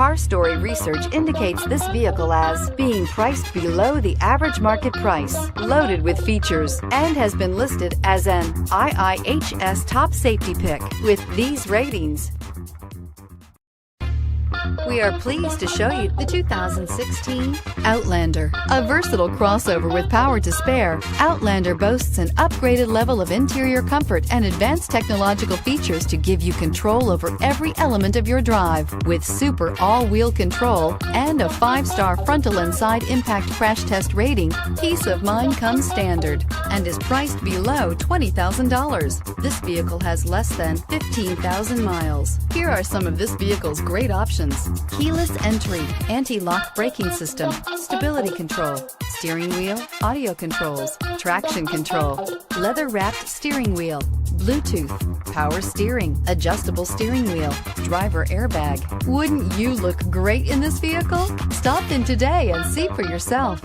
Car Story research indicates this vehicle as being priced below the average market price, loaded with features, and has been listed as an IIHS top safety pick with these ratings. We are pleased to show you the 2016 Outlander. A versatile crossover with power to spare, Outlander boasts an upgraded level of interior comfort and advanced technological features to give you control over every element of your drive. With super all-wheel control and a 5-star frontal and side impact crash test rating, peace of mind comes standard and is priced below $20,000. This vehicle has less than 15,000 miles. Here are some of this vehicle's great options: keyless entry, anti-lock braking system, stability control, steering wheel audio controls, traction control, leather-wrapped steering wheel, Bluetooth, power steering, adjustable steering wheel, driver airbag. Wouldn't you look great in this vehicle? Stop in today and see for yourself.